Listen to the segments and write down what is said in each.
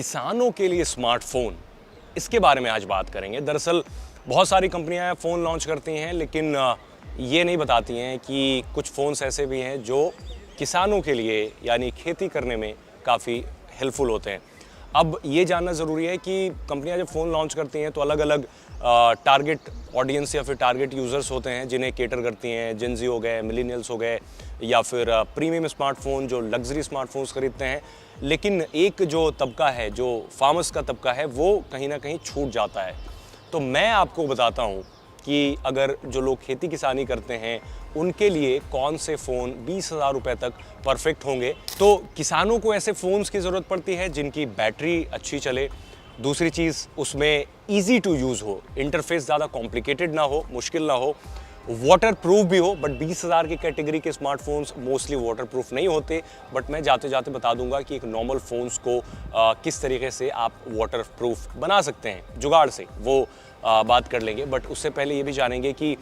किसानों के लिए स्मार्टफोन, इसके बारे में आज बात करेंगे। दरअसल बहुत सारी कंपनियां फ़ोन लॉन्च करती हैं, लेकिन ये नहीं बताती हैं कि कुछ फ़ोन्स ऐसे भी हैं जो किसानों के लिए यानी खेती करने में काफ़ी हेल्पफुल होते हैं। अब ये जानना ज़रूरी है कि कंपनियां जब फ़ोन लॉन्च करती हैं तो अलग अलग टारगेट ऑडियंस या फिर टारगेट यूज़र्स होते हैं जिन्हें केटर करती हैं। जेनजी हो गए, मिलेनियल्स हो गए, या फिर प्रीमियम स्मार्टफोन जो लग्जरी स्मार्टफोन्स खरीदते हैं। लेकिन एक जो तबका है, जो फार्मर्स का तबका है, वो कहीं ना कहीं छूट जाता है। तो मैं आपको बताता हूँ कि अगर जो लोग खेती किसानी करते हैं उनके लिए कौन से फ़ोन 20,000 रुपये तक परफेक्ट होंगे। तो किसानों को ऐसे फ़ोन्स की ज़रूरत पड़ती है जिनकी बैटरी अच्छी चले। दूसरी चीज़, उसमें ईजी टू यूज़ हो, इंटरफेस ज़्यादा कॉम्प्लिकेटेड ना हो, मुश्किल ना हो, वाटर प्रूफ भी हो। बट 20,000 की कैटेगरी के स्मार्टफोन्स मोस्टली वाटर प्रूफ नहीं होते। बट मैं जाते जाते बता दूंगा कि एक नॉर्मल फ़ोन्स को किस तरीके से आप वाटर प्रूफ बना सकते हैं जुगाड़ से, वो बात कर लेंगे। बट उससे पहले ये भी जानेंगे कि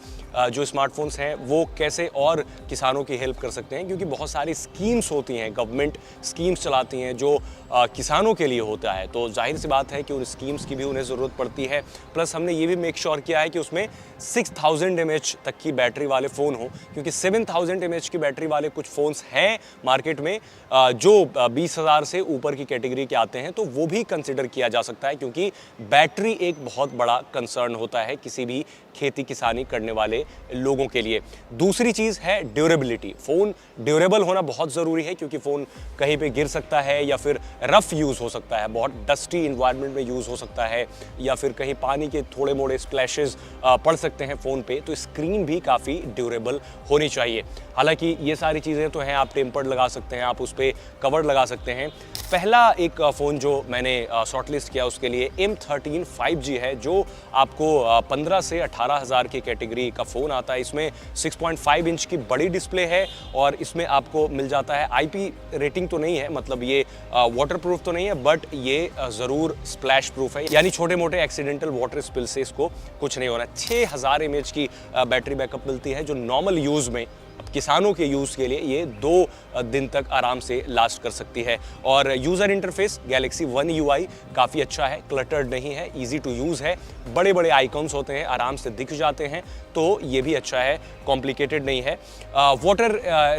जो स्मार्टफोन्स हैं वो कैसे और किसानों की हेल्प कर सकते हैं, क्योंकि बहुत सारी स्कीम्स होती हैं, गवर्नमेंट स्कीम्स चलाती हैं जो किसानों के लिए होता है। तो जाहिर सी बात है कि उन स्कीम्स की भी उन्हें ज़रूरत पड़ती है। प्लस हमने ये भी मेक श्योर किया है कि उसमें 6000 mAh तक की बैटरी वाले फ़ोन हो, क्योंकि 7000 mAh की बैटरी वाले कुछ फ़ोन्स हैं मार्केट में जो 20,000 से ऊपर की कैटेगरी के आते हैं। तो वो भी कंसिडर किया जा सकता है, क्योंकि बैटरी एक बहुत बड़ा कंसर्न होता है किसी भी खेती किसानी करने वाले लोगों के लिए। दूसरी चीज़ है ड्यूरेबिलिटी। फ़ोन ड्यूरेबल होना बहुत ज़रूरी है, क्योंकि फ़ोन कहीं पे गिर सकता है या फिर रफ़ यूज़ हो सकता है, बहुत डस्टी इन्वायरमेंट में यूज़ हो सकता है, या फिर कहीं पानी के थोड़े मोड़े स्प्लैशेस पड़ सकते हैं फ़ोन पे। तो स्क्रीन भी काफ़ी ड्यूरेबल होनी चाहिए। हालांकि ये सारी चीज़ें तो हैं, आप टेम्पर्ड लगा सकते हैं, आप उस पर कवर लगा सकते हैं। पहला एक फ़ोन जो मैंने शॉर्टलिस्ट किया उसके लिए M13 5G है, जो आपको 15 से 18,000 की कैटेगरी का फ़ोन आता है। इसमें 6.5 इंच की बड़ी डिस्प्ले है और इसमें आपको मिल जाता है IP रेटिंग तो नहीं है, मतलब ये वाटर प्रूफ तो नहीं है, बट ये ज़रूर स्प्लैश प्रूफ है, यानी छोटे मोटे एक्सीडेंटल वाटर स्पिल से इसको कुछ नहीं होना। 6000 mAh की बैटरी बैकअप मिलती है, जो नॉर्मल यूज़ में किसानों के यूज़ के लिए ये 2 दिन तक आराम से लास्ट कर सकती है। और user interface Galaxy One UI काफ़ी अच्छा है, क्लटर्ड नहीं है, इजी टू यूज़ है, बड़े बड़े आइकॉन्स होते हैं, आराम से दिख जाते हैं, तो ये भी अच्छा है, कॉम्प्लिकेटेड नहीं है। वाटर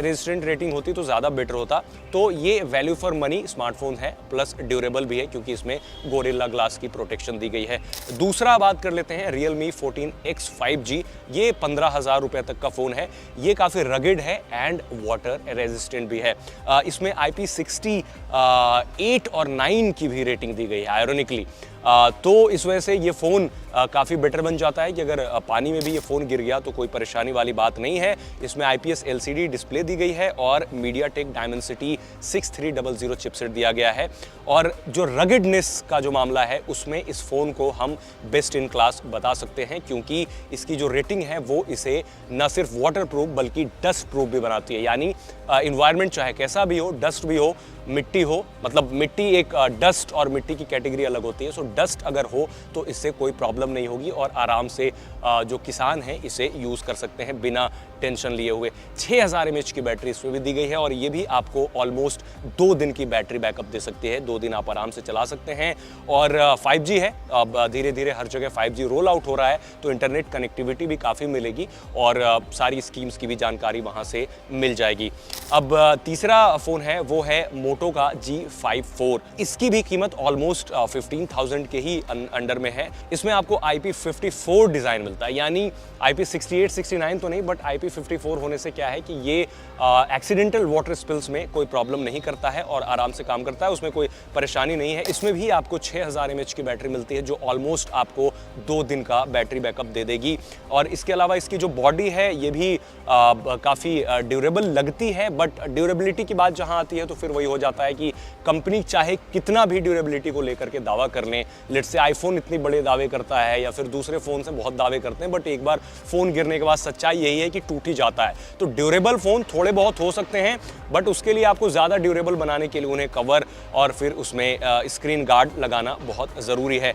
रेजिस्टेंट रेटिंग होती तो ज़्यादा बेटर होता। तो ये वैल्यू फॉर मनी स्मार्टफोन है, प्लस ड्यूरेबल भी है, क्योंकि इसमें गोरिल्ला ग्लास की प्रोटेक्शन दी गई है। दूसरा बात कर लेते हैं Realme 14X 5G। ये 15,000 रुपये तक का फ़ोन है। ये काफ़ी रगेड है एंड वाटर रेजिस्टेंट भी है। इसमें IP68 और 9 की भी रेटिंग दी गई है आयरोनिकली। तो इस वजह से ये फ़ोन काफ़ी बेटर बन जाता है कि अगर पानी में भी ये फ़ोन गिर गया तो कोई परेशानी वाली बात नहीं है। इसमें IPS LCD डिस्प्ले दी गई है और MediaTek Dimensity 6300 चिपसेट दिया गया है। और जो रगेडनेस का जो मामला है उसमें इस फ़ोन को हम बेस्ट इन क्लास बता सकते हैं, क्योंकि इसकी जो रेटिंग है वो इसे न सिर्फ वाटर प्रूफ बल्कि डस्ट प्रूफ भी बनाती है। यानी इन्वायरमेंट चाहे कैसा भी हो, डस्ट भी हो, मिट्टी हो, मतलब मिट्टी एक डस्ट और मिट्टी की कैटेगरी अलग होती है। सो डस्ट अगर हो तो इससे कोई प्रॉब्लम नहीं होगी और आराम से जो किसान हैं इसे यूज़ कर सकते हैं बिना टेंशन लिए हुए। 6000 mAh की बैटरी इसमें भी दी गई है और ये भी आपको ऑलमोस्ट 2 दिन की बैटरी बैकअप दे सकती है। 2 दिन आप आराम से चला सकते हैं। और 5G है, अब धीरे धीरे हर जगह 5G रोल आउट हो रहा है, तो इंटरनेट कनेक्टिविटी भी काफ़ी मिलेगी और सारी स्कीम्स की भी जानकारी वहाँ से मिल जाएगी। अब तीसरा फ़ोन है वो है मोटो का G54। इसकी भी कीमत ऑलमोस्ट 15,000 के ही अंडर में है। इसमें आपको IP54 डिज़ाइन मिलता है, यानी IP68 69 तो नहीं, बट IP54 होने से क्या है कि ये एक्सीडेंटल वाटर स्पिल्स में कोई प्रॉब्लम नहीं करता है और आराम से काम करता है, उसमें कोई परेशानी नहीं है। इसमें भी आपको 6000 mAh की बैटरी मिलती है, जो ऑलमोस्ट आपको 2 दिन का बैटरी बैकअप दे देगी। और इसके अलावा इसकी जो बॉडी है ये भी काफ़ी ड्यूरेबल लगती है, बट ड्यूरेबिलिटी की बात जहाँ आती है तो फिर वही हो जाता है कि कंपनी चाहे कितना भी ड्यूरेबिलिटी को लेकर के दावा कर लें, लेट्स से आईफोन इतने बड़े दावे करता है या फिर दूसरे फ़ोन से बहुत दावे करते हैं, बट एक बार फ़ोन गिरने के बाद सच्चाई यही है कि टूट ही जाता है। तो ड्यूरेबल फ़ोन थोड़े बहुत हो सकते हैं, बट उसके लिए आपको ज़्यादा ड्यूरेबल बनाने के लिए उन्हें कवर और फिर उसमें स्क्रीन गार्ड लगाना बहुत ज़रूरी है।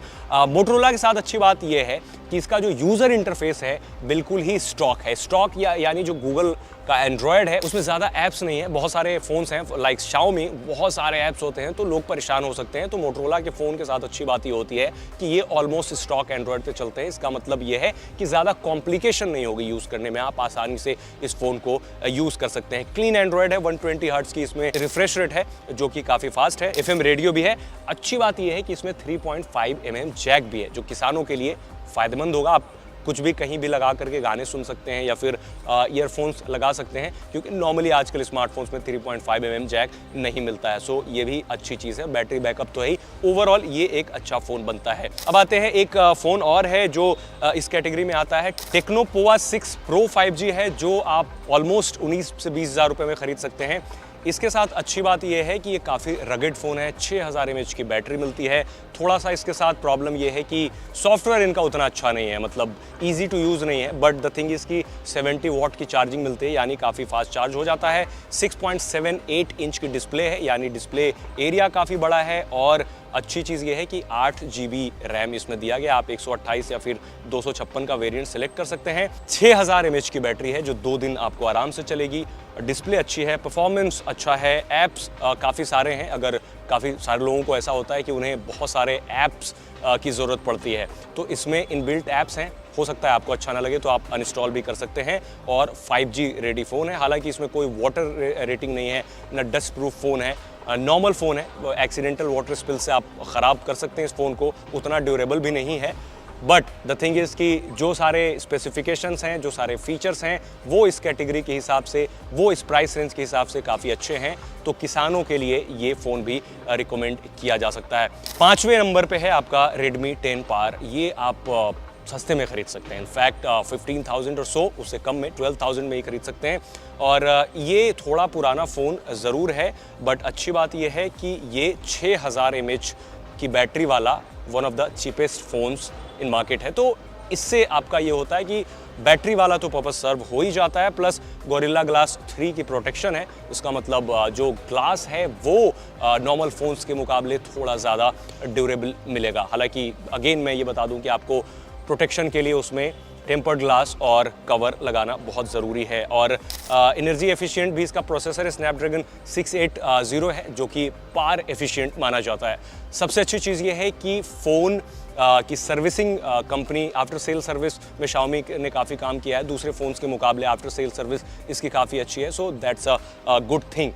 मोटोरोला के साथ अच्छी बात यह है कि इसका जो यूज़र इंटरफेस है बिल्कुल ही स्टॉक है। स्टॉक यानी जो गूगल का एंड्रॉयड है उसमें ज़्यादा ऐप्स नहीं है। बहुत सारे फ़ोन्स हैं लाइक Xiaomi, बहुत सारे ऐप्स होते हैं तो लोग परेशान हो सकते हैं। तो मोटरोला के फ़ोन के साथ अच्छी बात ये होती है कि ये ऑलमोस्ट स्टॉक एंड्रॉयड पे चलते हैं। इसका मतलब ये है कि ज़्यादा कॉम्प्लिकेशन नहीं होगी यूज़ करने में, आप आसानी से इस फ़ोन को यूज़ कर सकते हैं। क्लीन एंड्रॉयड है, 120 हर्ट्ज़ की इसमें रिफ्रेश रेट है जो कि काफ़ी फास्ट है। FM रेडियो भी है। अच्छी बात यह है कि इसमें 3.5 mm जैक भी है जो किसानों के लिए फ़ायदेमंद होगा। आप कुछ भी कहीं भी लगा करके गाने सुन सकते हैं या फिर ईयरफोन्स लगा सकते हैं, क्योंकि नॉर्मली आजकल स्मार्टफोन्स में 3.5 mm जैक नहीं मिलता है। सो ये भी अच्छी चीज़ है। बैटरी बैकअप तो है ही, ओवरऑल ये एक अच्छा फ़ोन बनता है। अब आते हैं एक फ़ोन और है जो इस कैटेगरी में आता है। टेक्नो पोवा 6 Pro 5G है जो आप ऑलमोस्ट 19 से 20 हज़ार रुपये में ख़रीद सकते हैं। इसके साथ अच्छी बात यह है कि ये काफ़ी रगेड फ़ोन है, 6000 mAh की बैटरी मिलती है। थोड़ा सा इसके साथ प्रॉब्लम ये है कि सॉफ्टवेयर इनका उतना अच्छा नहीं है, मतलब ईजी टू यूज़ नहीं है। बट द थिंग इज़ कि 70 वॉट की चार्जिंग मिलती है, यानी काफ़ी फास्ट चार्ज हो जाता है। 6.78 इंच की डिस्प्ले है, यानी डिस्प्ले एरिया काफ़ी बड़ा है। और अच्छी चीज़ ये है कि 8 GB रैम इसमें दिया गया। आप 128 या फिर 256 का वेरिएंट सेलेक्ट कर सकते हैं। 6000 mAh की बैटरी है जो 2 दिन आपको आराम से चलेगी। डिस्प्ले अच्छी है, परफॉर्मेंस अच्छा है। ऐप्स काफ़ी सारे हैं। अगर काफ़ी सारे लोगों को ऐसा होता है कि उन्हें बहुत सारे ऐप्स की ज़रूरत पड़ती है तो इसमें इनबिल्ट ऐप्स हैं। हो सकता है आपको अच्छा ना लगे तो आप अनइंस्टॉल भी कर सकते हैं। और 5G रेडी फ़ोन है। हालांकि इसमें कोई वाटर रेटिंग नहीं है, ना डस्ट प्रूफ फ़ोन है, नॉर्मल फ़ोन है। एक्सीडेंटल वाटर स्पिल से आप ख़राब कर सकते हैं इस फ़ोन को, उतना ड्यूरेबल भी नहीं है। बट द थिंग इज़ कि जो सारे स्पेसिफिकेशंस हैं, जो सारे फीचर्स हैं, वो इस कैटेगरी के हिसाब से, वो इस प्राइस रेंज के हिसाब से काफ़ी अच्छे हैं। तो किसानों के लिए ये फ़ोन भी रिकमेंड किया जा सकता है। 5वें नंबर पे है आपका Redmi 10 Power। ये आप सस्ते में ख़रीद सकते हैं। इनफैक्ट 15,000 और सो, उससे कम में 12,000 में ही खरीद सकते हैं। और ये थोड़ा पुराना फ़ोन ज़रूर है, बट अच्छी बात ये है कि ये 6000 mAh की बैटरी वाला one of the cheapest phones in market है। तो इससे आपका ये होता है कि बैटरी वाला तो पर्पस सर्व हो ही जाता है, प्लस गोरिल्ला ग्लास 3 की प्रोटेक्शन है। इसका मतलब जो ग्लास है वो नॉर्मल फ़ोन्स के मुकाबले थोड़ा ज़्यादा ड्यूरेबल मिलेगा। हालांकि अगेन मैं ये बता दूं कि आपको प्रोटेक्शन के लिए उसमें टेम्पर्ड ग्लास और कवर लगाना बहुत ज़रूरी है। और एनर्जी एफिशिएंट भी इसका प्रोसेसर स्नैपड्रैगन 680 है जो कि पार एफिशिएंट माना जाता है। सबसे अच्छी चीज़ ये है कि फ़ोन की servicing company after sale service में Xiaomi ने काफ़ी काम किया है। दूसरे फ़ोन्स के मुकाबले आफ्टर सेल सर्विस इसकी काफ़ी अच्छी है। So that's a good thing.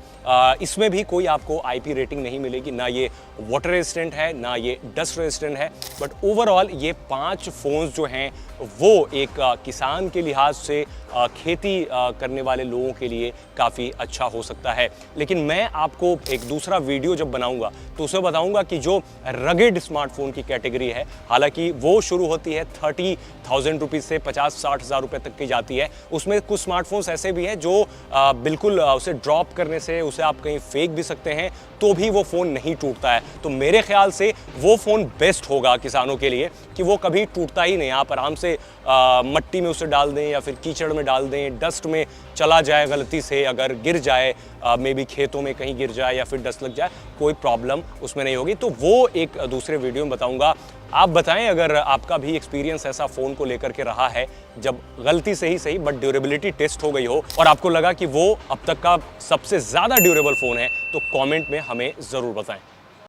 इसमें भी कोई आपको IP रेटिंग नहीं मिलेगी, ना ये वाटर रेजिस्टेंट है ना ये डस्ट रेजिस्टेंट है। बट ओवरऑल ये 5 फ़ोन्स जो हैं वो एक किसान के लिहाज से खेती करने वाले लोगों के लिए काफ़ी अच्छा हो सकता है। लेकिन मैं आपको एक दूसरा वीडियो जब बनाऊंगा तो उसमें बताऊंगा कि जो रगेड स्मार्टफोन की कैटेगरी है, हालांकि वो शुरू होती है 30,000 रुपीज़ से 50-60 हज़ार रुपये तक की जाती है। उसमें कुछ स्मार्टफोन्स ऐसे भी हैं जो बिल्कुल उसे ड्रॉप करने से, उसे आप कहीं फेंक भी सकते हैं तो भी वो फ़ोन नहीं टूटता है। तो मेरे ख्याल से वो फ़ोन बेस्ट होगा किसानों के लिए कि वो कभी टूटता ही नहीं। आप आराम से मट्टी में उसे डाल दें या फिर कीचड़ में डाल दें, डस्ट में चला जाए गलती से, अगर गिर जाए मे बी खेतों में कहीं गिर जाए या फिर डस्ट लग जाए, कोई प्रॉब्लम उसमें नहीं होगी। तो वो एक दूसरे वीडियो में बताऊंगा। आप बताएं अगर आपका भी एक्सपीरियंस ऐसा फ़ोन को लेकर के रहा है जब गलती से ही सही बट ड्यूरेबिलिटी टेस्ट हो गई हो और आपको लगा कि वो अब तक का सबसे ज़्यादा ड्यूरेबल फ़ोन है, तो कमेंट में हमें ज़रूर बताएं।